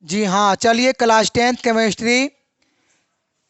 जी हाँ, चलिए class 10th chemistry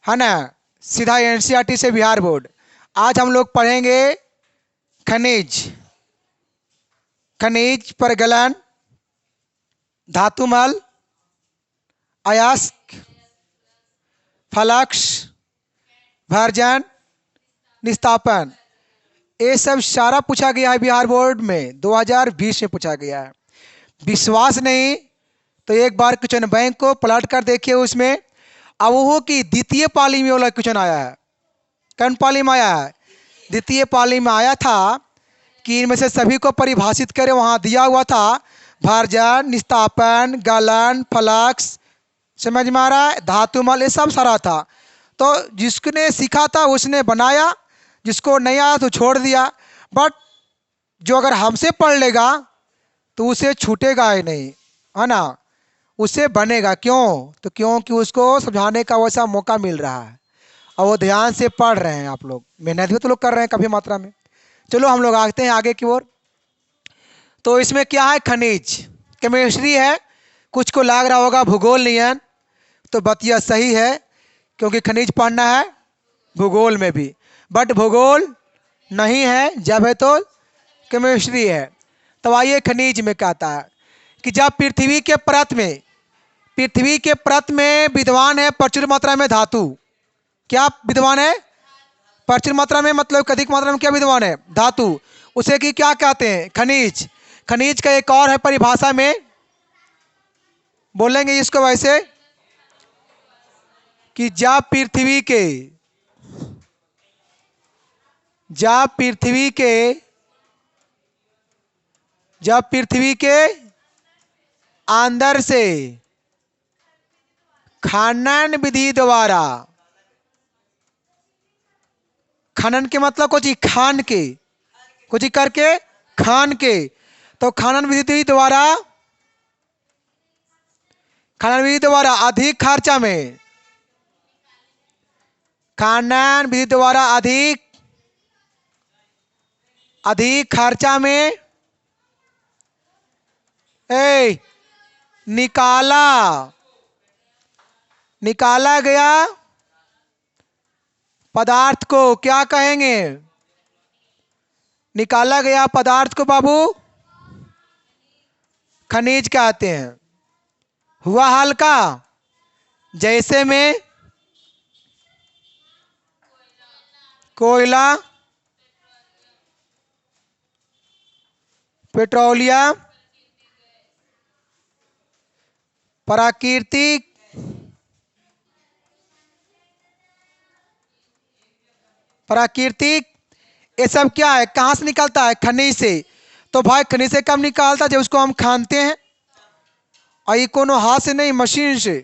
है ना, सीधा एनसीईआरटी से बिहार बोर्ड। आज हम लोग पढ़ेंगे खनिज, खनिज परगलन, धातुमल, अयस्क, फलक्स, भर्जन, निस्तापन। ये सब सारा पूछा गया है बिहार बोर्ड में, 2020 में पूछा गया है। विश्वास नहीं तो एक बार क्वेश्चन बैंक को पलट कर देखिए, उसमें अब वो की द्वितीय पाली में वाला क्वेश्चन आया है। कौन पाली में आया है? द्वितीय पाली में आया था कि इनमें से सभी को परिभाषित करे, वहाँ दिया हुआ था भर्जन, निस्तापन, गलन, फ्लक्स, समझ में आ रहा है, धातुमल, ये सब सारा था। तो जिसने सीखा था उसने बनाया, जिसको नहीं आया तो छोड़ दिया। बट जो अगर हमसे पढ़ लेगा तो उसे छूटेगा ही नहीं, है ना, उससे बनेगा। क्यों? तो क्योंकि उसको समझाने का वैसा मौका मिल रहा है और वो ध्यान से पढ़ रहे हैं। आप लोग मेहनत भी तो लोग कर रहे हैं काफ़ी मात्रा में। चलो हम लोग आते हैं आगे की ओर। तो इसमें क्या है? खनिज केमिस्ट्री है। कुछ को लग रहा होगा भूगोल नियन, तो बतिया सही है, क्योंकि खनिज पढ़ना है भूगोल में भी। बट भूगोल नहीं है, जब है तो केमिस्ट्री है। तो आइए खनिज में कहता है कि जब पृथ्वी के परत में विद्यमान है प्रचुर मात्रा में धातु। क्या विद्यमान है? प्रचुर मात्रा में, मतलब अधिक मात्रा में क्या विद्यमान है? धातु। उसे की क्या कहते हैं? खनिज। खनिज का एक और है परिभाषा में, बोलेंगे इसको वैसे कि जब पृथ्वी के अंदर से खनन विधि द्वारा, खनन के मतलब कुछ खान के, कुछ करके खान के, तो खनन विधि द्वारा अधिक खर्चा में, खनन विधि द्वारा अधिक खर्चा में निकाला गया पदार्थ को क्या कहेंगे? निकाला गया पदार्थ को बाबू खनिज कहते हैं। हुआ हल्का, जैसे में कोयला, पेट्रोलियम, प्राकृतिक ये सब क्या है? कहाँ से निकलता है? खनिज से। तो भाई खनिज से कब निकालता है? जब उसको हम खानते हैं, और ये कोनो हाथ से नहीं, मशीन से।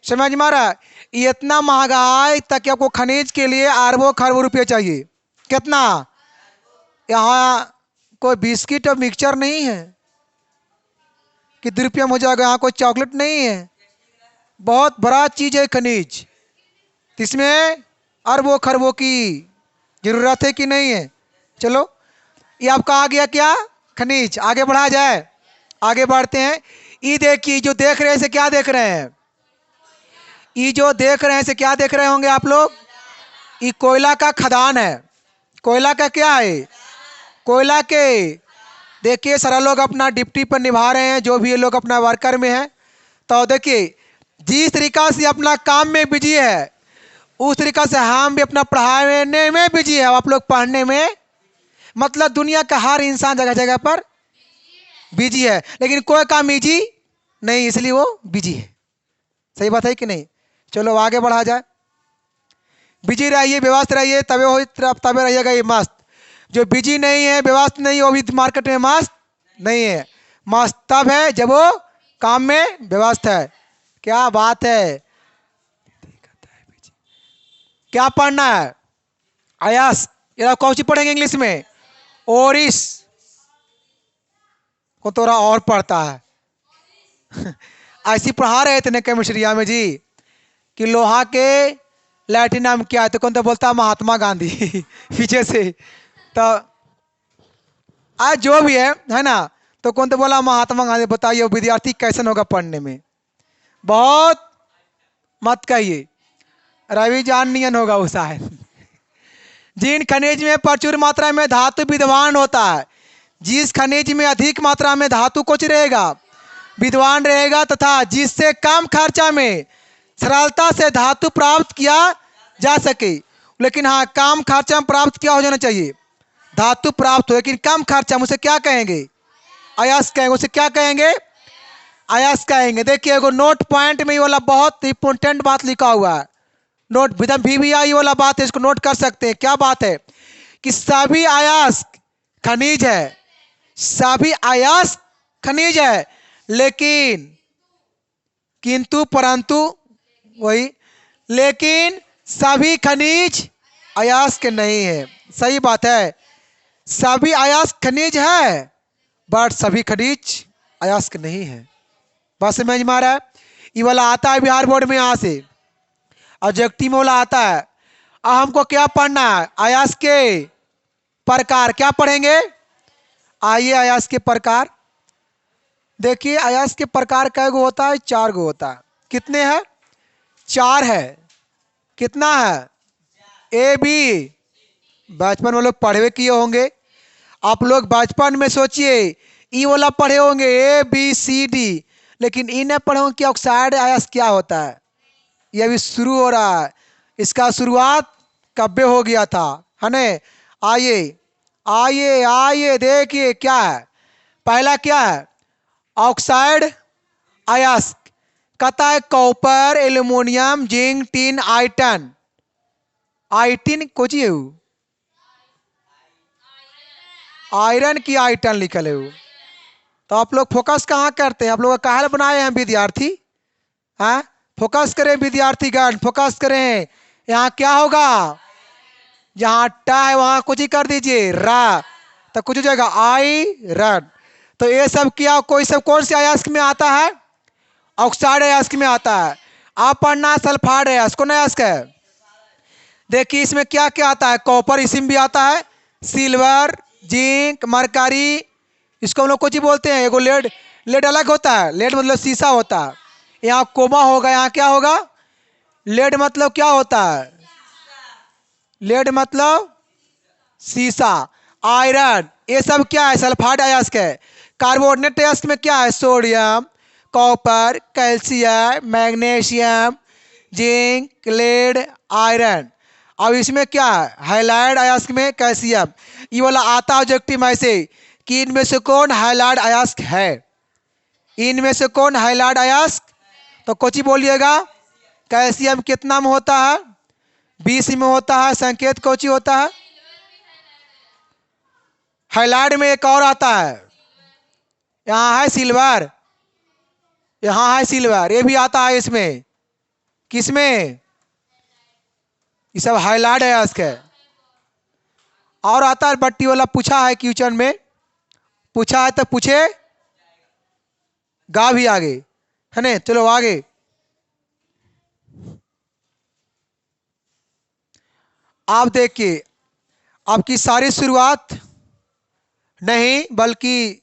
समझ में आ रहा है? ये इतना महंगाई तक कि आपको खनिज के लिए अरबों खरबों रुपये चाहिए। कितना? यहाँ कोई बिस्किट और मिक्सचर नहीं है कि 2 रुपया में हो जाएगा। यहाँ कोई चॉकलेट नहीं है। बहुत बड़ा चीज़ है खनिज। इसमें अरबों खरबों की जरूरत है कि नहीं है? चलो, ये आपका आ गया क्या? खनिज। आगे बढ़ा जाए, आगे बढ़ते हैं। ये देखिए, जो देख रहे हैं से क्या देख रहे हैं? ये जो देख रहे हैं से क्या देख रहे होंगे आप लोग? ये कोयला का खदान है। कोयला का क्या है? कोयला के। देखिए सारा लोग अपना ड्यूटी पर निभा रहे हैं, जो भी ये लोग अपना वर्कर में है। तो देखिए, जिस तरीका से अपना काम में बिजी है, उस तरीका से हम भी अपना पढ़ाने में बिजी है। आप लोग पढ़ने में, मतलब दुनिया का हर इंसान जगह जगह पर बिजी है, लेकिन कोई काम इजी नहीं, इसलिए वो बिजी है। सही बात है कि नहीं? चलो आगे बढ़ा जाए। बिजी रहिए, व्यस्त रहिए, तबे रहिएगा ये मस्त। जो बिजी नहीं है, व्यस्त नहीं, वो भी मार्केट में मस्त नहीं है। मस्त तब है जब वो काम में व्यस्त है। क्या बात है? क्या पढ़ना है? अयस। ये कौन सी पढ़ेंगे इंग्लिश में? ओरिस को थोड़ा और पढ़ता है। ऐसी पढ़ा रहे थे ना केमिस्ट्रिया में जी, कि लोहा के लैटिन नाम क्या है? तो कौन तो बोलता है महात्मा गांधी। पीछे से तो आज जो भी है ना, तो कौन तो बोला महात्मा गांधी। बताइए विद्यार्थी कैसन होगा पढ़ने में? बहुत मत कहिए, रवि जान नियन होगा वो शायद। जिन खनिज में प्रचुर मात्रा में धातु विद्वान होता है, जिस खनिज में अधिक मात्रा में धातु कुछ रहेगा, विद्वान रहेगा, तथा जिससे कम खर्चा में सरलता से धातु प्राप्त किया जा सके। लेकिन हाँ, कम खर्चा में प्राप्त क्या हो जाना चाहिए, धातु प्राप्त हो, लेकिन कम खर्चा में उसे क्या कहेंगे, अयस्क कहेंगे। उसे क्या कहेंगे, अयस्क कहेंगे। देखिए एगो नोट पॉइंट में ये वाला बहुत इंपॉर्टेंट बात लिखा हुआ है, नोट विदम VVI वाला बात है, इसको नोट कर सकते हैं। क्या बात है कि सभी अयस्क खनिज है, सभी अयस्क खनिज है, लेकिन किंतु परंतु वही, लेकिन सभी खनिज अयस्क नहीं है। सही बात है, सभी अयस्क खनिज है बट सभी खनिज अयस्क नहीं है। बस समझ में आ रहा है। ये वाला आता है बिहार बोर्ड में, यहाँ से ऑब्जेक्टिव में वाला आता है। अब हमको क्या पढ़ना है, अयस्क के प्रकार। क्या पढ़ेंगे, आइए अयस्क के प्रकार देखिए। अयस्क के प्रकार कै गो होता है, 4 गो होता है। कितने हैं, 4 है। कितना है, A B, बचपन में लोग पढ़े किए होंगे। आप लोग बचपन में सोचिए ई वाला पढ़े होंगे ABCD, लेकिन ई नहीं पढ़े होंगे कि ऑक्साइड अयस्क क्या होता है। ये अभी शुरू हो रहा है, इसका शुरुआत कब्बे हो गया था, है न। आइए आइए आइए देखिए क्या है। पहला क्या है, ऑक्साइड अयस्क। कहता है copper, aluminium, zinc, tin, iron. Iron कुछ है, आयरन की आयरन लिखल है वो। तो आप लोग फोकस कहाँ करते हैं, आप लोग काहे बनाए हैं विद्यार्थी, हाँ फोकस करें विद्यार्थीगण, फोकस करें। यहाँ क्या होगा, जहाँ टा है वहाँ कुछ ही कर दीजिए, रा, तो कुछ हो जाएगा आयरन। तो ये सब क्या, कोई सब कौन से अयस्क में आता है, ऑक्साइड अयस्क में आता है। आप पढ़ना सल्फाइड अयस्क, कौन अयस्क है। देखिए इसमें क्या क्या आता है, कॉपर इसी में भी आता है, सिल्वर, जिंक, मरकरी, इसको हम लोग कुछ ही बोलते हैं। एगो लेड, लेड अलग होता है, लेड मतलब शीशा होता है। यहाँ कोमा होगा, यहाँ क्या होगा, लेड मतलब क्या होता है, लेड मतलब शीशा। आयरन, ये सब क्या है, सल्फाइड अयस्क है। कार्बोनेट अयस्क में क्या है, sodium, copper, calcium, magnesium, zinc, lead, iron. अब इसमें क्या है, हाइलाइड अयस्क में कैल्शियम। ये वाला आता ऑब्जेक्टिव में ऐसे कि इनमें से कौन हाइलाइड अयस्क है, इनमें से कौन हाइलाइड अयस्क, तो कुछ ही बोलिएगा। कैल्शियम कितना में होता है, 20 में होता है। संकेत कुछ ही होता है। हाइलाइड में एक और आता है, यहाँ है सिल्वर, यहाँ है सिल्वर, ये भी आता है इसमें। किसमें, ये सब हाइलाइट अयस्क है। और आता है बट्टी वाला, पूछा है क्वेश्चन में, पूछा है तो पूछे गा भी आगे, है ना। चलो आगे, आप देखिए आपकी सारी शुरुआत नहीं बल्कि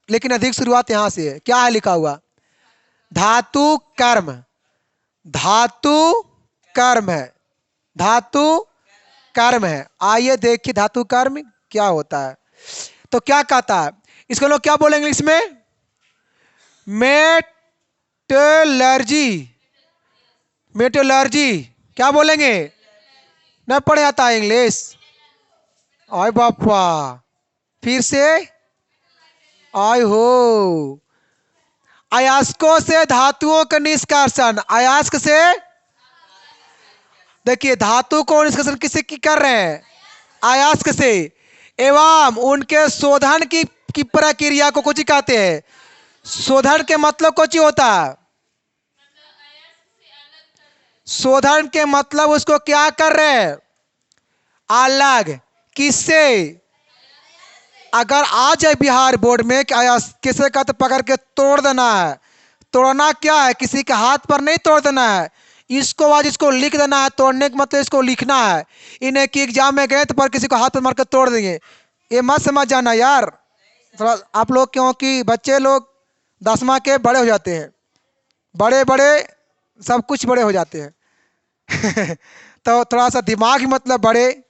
लेकिन अधिक शुरुआत यहां से है। क्या है लिखा हुआ, धातु कर्म, धातु कर्म है, धातु कर्म है। आइए देखिए धातु कर्म क्या होता है। तो क्या कहता है, इसको लोग क्या बोलेंगे इंग्लिश में, मेटलर्जी, मेटलर्जी क्या बोलेंगे, न पढ़े आता है इंग्लिश। आय बापा, फिर से आय हो। अयस्कों से धातुओं का निष्कर्षण, अयस्क से देखिए धातु को निष्कर्षण किससे की कर रहे हैं, अयस्क से, एवं उनके शोधन की प्रक्रिया को कुछ कहते हैं। शोधन के मतलब कुछ होता है, शोधन के मतलब उसको क्या कर रहे हैं, अलग, किससे। अगर आ जाए बिहार बोर्ड में कि किसे का तो पकड़ के तोड़ देना है, तोड़ना क्या है, किसी के हाथ पर नहीं तोड़ देना है, इसको आज इसको लिख देना है। तोड़ने का मतलब इसको लिखना है। इन्हें कि एग्जाम में गए तो पर किसी को हाथ पर मार कर तोड़ देंगे, ये मत समझ जाना यार। थोड़ा आप लोग क्योंकि बच्चे लोग 10वां के बड़े हो जाते हैं, बड़े बड़े सब कुछ बड़े हो जाते हैं तो थोड़ा सा दिमाग ही मतलब बड़े,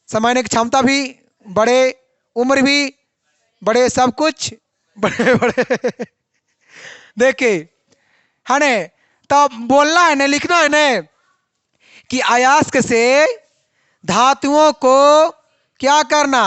समझने की क्षमता भी बड़े, उम्र भी बड़े, सब कुछ बड़े बड़े देखिए है ने। तब बोलना है ने, लिखना है ने कि अयस्क से धातुओं को क्या करना,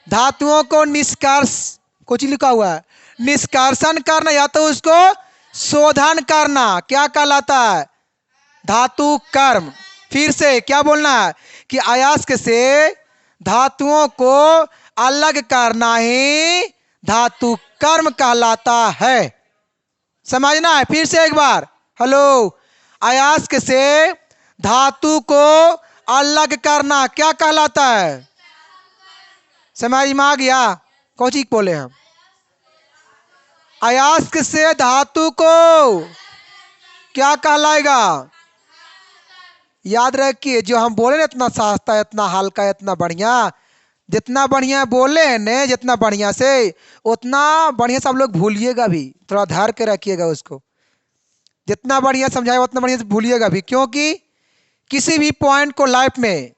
धातुओं को निष्कर्ष, कुछ लिखा हुआ है, निष्कर्षण करना या तो उसको शोधन करना, क्या कहलाता है, धातु कर्म। फिर से क्या बोलना है कि अयस्क से धातुओं को अलग करना ही धातु कर्म कहलाता है। समझना है फिर से एक बार, हेलो, अयस्क से धातु को अलग करना क्या कहलाता है, समझ में आ गया, कौन चीज बोले हम, अयस्क से धातु को क्या कहलाएगा, याद रखिए जो हम बोले ना इतना सस्ता, इतना हल्का, इतना बढ़िया, जितना बढ़िया बोले हैं ने, जितना बढ़िया से उतना बढ़िया सब लोग भूलिएगा भी, थोड़ा धर के रखिएगा उसको, जितना बढ़िया समझाए उतना बढ़िया से भूलिएगा भी, क्योंकि किसी भी पॉइंट को लाइफ में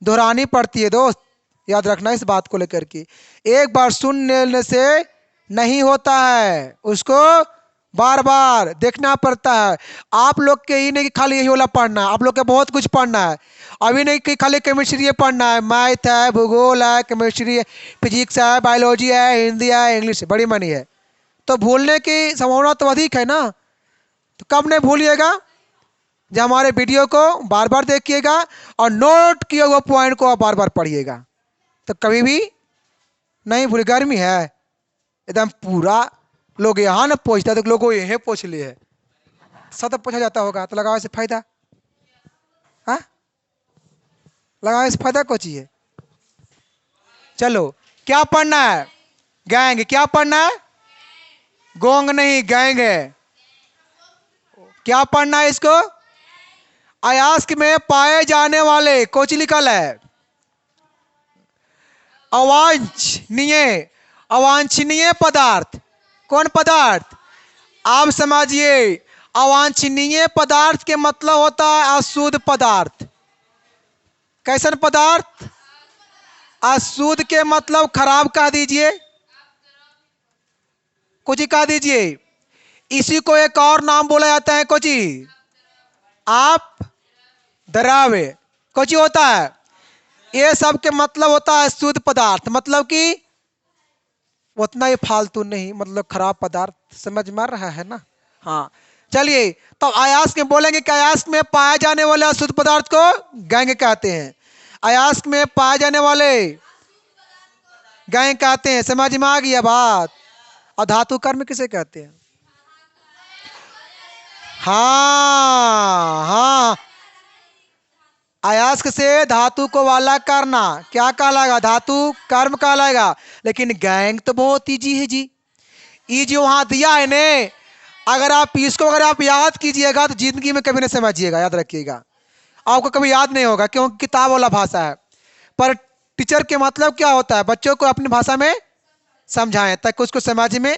दोहरानी पड़ती है दोस्त, याद रखना इस बात को लेकर के, एक बार सुन लेने से नहीं होता है, उसको बार बार देखना पड़ता है। आप लोग के ही नहीं कि खाली यही वाला पढ़ना है, आप लोग के बहुत कुछ पढ़ना है, अभी नहीं कि खाली केमिस्ट्री पढ़ना है, मैथ है, भूगोल है, केमिस्ट्री है, फिजिक्स है, बायोलॉजी है, हिंदी है, इंग्लिश है, बड़ी मनी है, तो भूलने की संभावना तो अधिक है ना। तो कब नहीं भूलिएगा, जब हमारे वीडियो को बार बार देखिएगा और नोट किए हुए पॉइंट को आप बार बार पढ़िएगा, तो कभी भी नहीं भूल। गर्मी है एकदम पूरा, लोग यहाँ ना पहुँचता तो लोगों यहीं पहुँच लिए है, सब तो पूछा जाता होगा, तो लगाओ से फायदा, हाँ लगाओ से फायदा कुछ है। चलो क्या पढ़ना है, गैंग, क्या पढ़ना है, गोंग नहीं गैंग है, क्या पढ़ना है इसको, अयस्क में पाए जाने वाले, कुछ लिखल है, अवांछनीय, अवांछनीय पदार्थ, कौन पदार्थ, आप समझिए, अवांछनीय पदार्थ के मतलब होता है अशुद्ध पदार्थ। कैसन पदार्थ, अशुद्ध के मतलब खराब कह दीजिए, कुछ कह दीजिए, इसी को एक और नाम बोला जाता है, कुछ आप द्रव्य, कुछ होता है, ये सब के मतलब होता है शुद्ध पदार्थ, मतलब कि उतना ही फालतू नहीं, मतलब खराब पदार्थ, समझ में रहा है ना। हाँ चलिए, तो अयस्क में बोलेंगे कि अयस्क में पाए जाने वाले अशुद्ध पदार्थ को गैंग कहते हैं, अयस्क में पाए जाने वाले गैंग कहते हैं, समझ में आ गया बात। और धातु कर्म किसे कहते हैं, हाँ हाँ, अयस्क से धातु को वाला करना क्या कहलाएगा, धातु कर्म कहलाएगा। लेकिन गैंग तो बहुत ईजी है जी, ये जो वहां दिया है ने, अगर आप इसको अगर आप याद कीजिएगा तो जिंदगी में कभी नहीं समझिएगा, याद रखिएगा, आपको कभी याद नहीं होगा, क्योंकि किताब वाला भाषा है। पर टीचर के मतलब क्या होता है, बच्चों को अपनी भाषा में समझाएं ताकि उसको समझ में,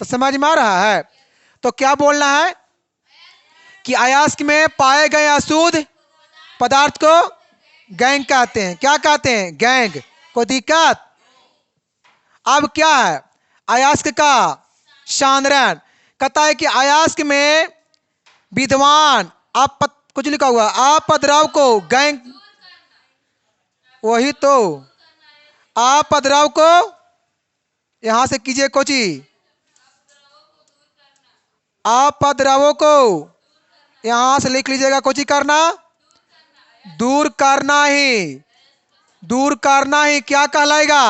तो समझ में आ रहा है। तो क्या बोलना है कि अयस्क में पाए गए अशुद्ध पदार्थ को गैंग कहते हैं, क्या कहते हैं, गैंग, कोई दिक्कत। अब क्या है, अयस्क का सांद्रण, कहता है कि अयस्क में विद्वान, कुछ लिखा हुआ, अपद्रव को गैंग, वही तो, अपद्रव को यहां से कीजिए, कोची अपद्रवों को यहां से लिख लीजिएगा, कोची करना, दूर करना ही, दूर करना ही क्या कहलाएगा,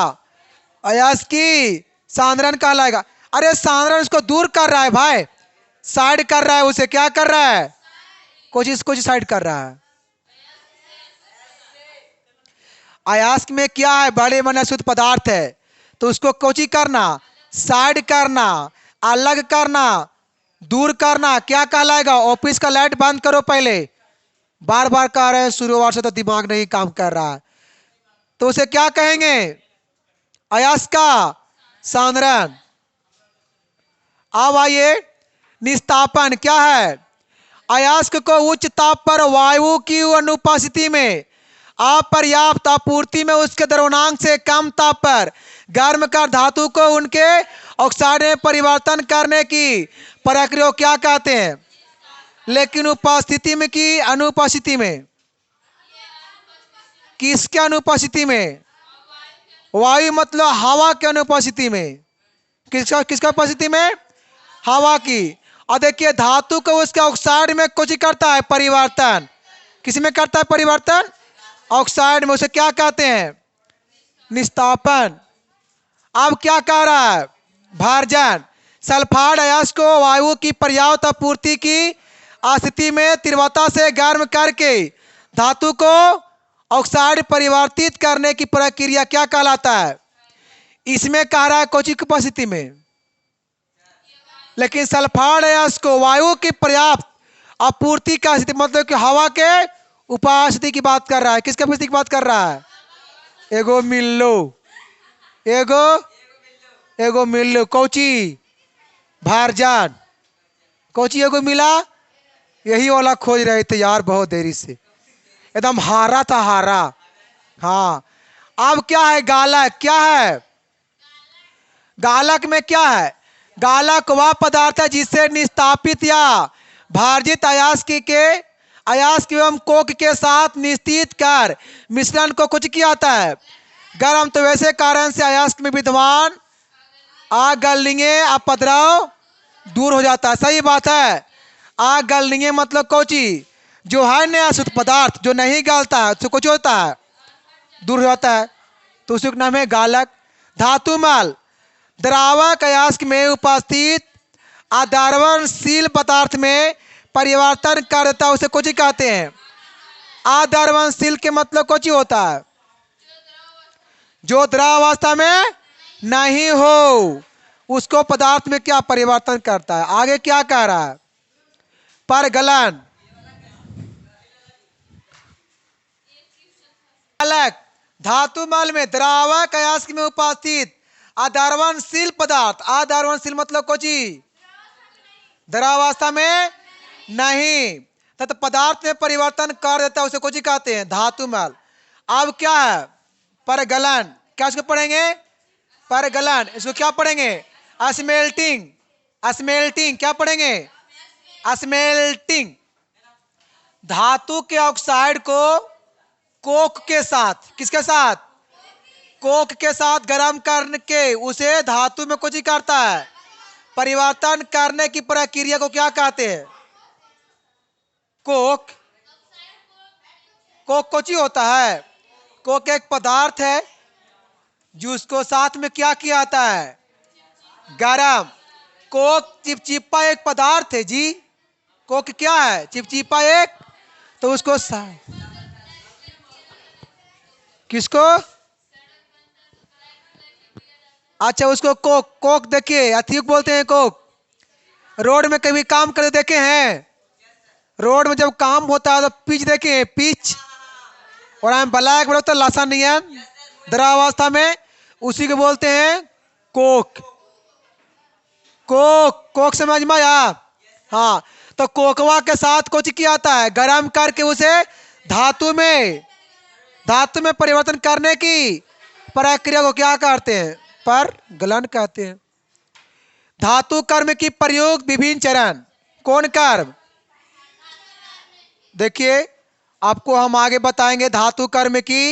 अयस्क की सांद्रण कहलाएगा। अरे सांद्रण उसको दूर कर रहा है भाई, साइड कर रहा है, उसे क्या कर रहा है, कुछ साइड कर रहा है। अयस्क में क्या है, बड़े मन अशुद्ध पदार्थ है, तो उसको कोची करना, साइड करना, अलग करना, दूर करना, क्या कहलाएगा, ऑफिस का लाइट बंद करो पहले, बार बार कह रहे हैं शुरुआत से तो दिमाग नहीं काम कर रहा है, तो उसे क्या कहेंगे, अयस्क का सांद्रण। अब आइए निस्तापन क्या है? अयस्क को उच्च ताप पर वायु की अनुपस्थिति में अपर्याप्त आपूर्ति में उसके द्रव्यमान से कम ताप पर गर्म कर धातु को उनके ऑक्साइड में परिवर्तन करने की प्रक्रिया को क्या कहते हैं? लेकिन उपस्थिति में कि अनुपस्थिति में? किसके अनुपस्थिति में? वायु मतलब हवा के अनुपस्थिति में। किसका उपस्थिति में? हवा की। और देखिए धातु को उसके ऑक्साइड में कुछ करता है परिवर्तन। किस में करता है परिवर्तन? ऑक्साइड में। उसे क्या कहते हैं? निस्तापन। अब क्या कह रहा है? भार्जन। सल्फाइड अयस्क को वायु की पर्याप्त आपूर्ति की स्थिति में तीव्रता से गर्म करके धातु को ऑक्साइड परिवर्तित करने की प्रक्रिया क्या कहलाता है? इसमें कह रहा है कोची की उपस्थिति में। लेकिन सल्फाइड अयस्क को वायु की पर्याप्त आपूर्ति का स्थिति मतलब कि हवा के उपस्थिति की बात कर रहा है। किसके उपस्थिति की बात कर रहा है? एगो मिल्लो। एगो मिल्लो। कोची? भार्जन। कोची एगो मिला? यही वाला खोज रहे थे यार बहुत देरी से, एकदम हारा था हारा। हाँ अब क्या है? गालक। क्या है गालक में? क्या है? गालक वह पदार्थ है जिससे निस्तापित या भार्जित अयस्क एवं कोक के साथ निश्चित कर मिश्रण को कुछ किया जाता है गर्म। तो वैसे कारण से अयस्क में विद्यमान आग गलनीय अपद्रव दूर हो जाता है। सही बात है। आग गलनीय मतलब कोची? जो है न अशुद्ध पदार्थ जो नहीं गलता है उससे कुछ होता है दूर हो जाता है, तो उसका नाम है गालक। धातुमल द्रावक अयस्क में उपस्थित आद्रवणशील पदार्थ में परिवर्तन कर देता है, उसे कुछ कहते हैं? आद्रवणशील के मतलब कुछ होता है? जो द्रव अवस्था में नहीं हो उसको पदार्थ में क्या परिवर्तन करता है। आगे क्या कह रहा है? परगलन। धातुमल में द्रावक अयस्क में उपस्थित आद्रवणशील पदार्थ। आद्रवणशील मतलब कोची? द्रवावस्था में नहीं तथा पदार्थ में परिवर्तन कर देता है, उसे कोची कहते हैं? धातुमल। अब क्या है? परगलन। क्या इसको पढ़ेंगे? परगलन। इसको क्या पढ़ेंगे? स्मेल्टिंग। स्मेल्टिंग क्या पढ़ेंगे? स्मेल्टिंग। धातु के ऑक्साइड को कोक के साथ, किसके साथ? कोक के साथ गर्म करके उसे धातु में कुछ करता है परिवर्तन करने की प्रक्रिया को क्या कहते हैं? कोक। कोक कोची होता है? कोक एक पदार्थ है जिसको साथ में क्या किया जाता है? गरम। कोक चिपचिपा एक पदार्थ है जी। कोक क्या है? चिपचिपा एक। तो उसको किसको? अच्छा उसको कोक देखिए अथी बोलते हैं कोक। रोड में कभी काम करते देखे हैं? रोड में जब काम होता है तो पिच देखे? पिच और हम ब्लैक बोलते लसनियन द्रवावस्था में, उसी को बोलते हैं कोक। कोक समझ में आया? हाँ तो कोकवा के साथ कुछ किया जाता है गर्म करके उसे धातु में परिवर्तन करने की प्रक्रिया को क्या कहते हैं? परगलन कहते हैं। धातु कर्म की प्रयोग विभिन्न चरण। कौन कर्म? देखिए आपको हम आगे बताएंगे धातु कर्म की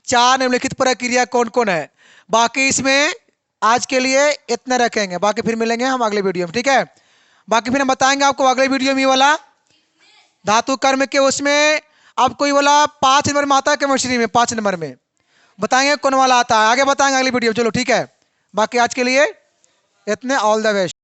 4 निम्नलिखित प्रक्रिया कौन कौन है। बाकी इसमें आज के लिए इतना रखेंगे, बाकी फिर मिलेंगे हम अगले वीडियो में। ठीक है, बाकी फिर हम बताएंगे आपको अगले वीडियो में। ये वाला धातु कर्म के उसमें आपको ये वाला 5 नंबर में आता है केमिस्ट्री में, 5 नंबर में बताएंगे कौन वाला आता है, आगे बताएंगे अगली वीडियो। चलो ठीक है, बाकी आज के लिए इतने। All the best.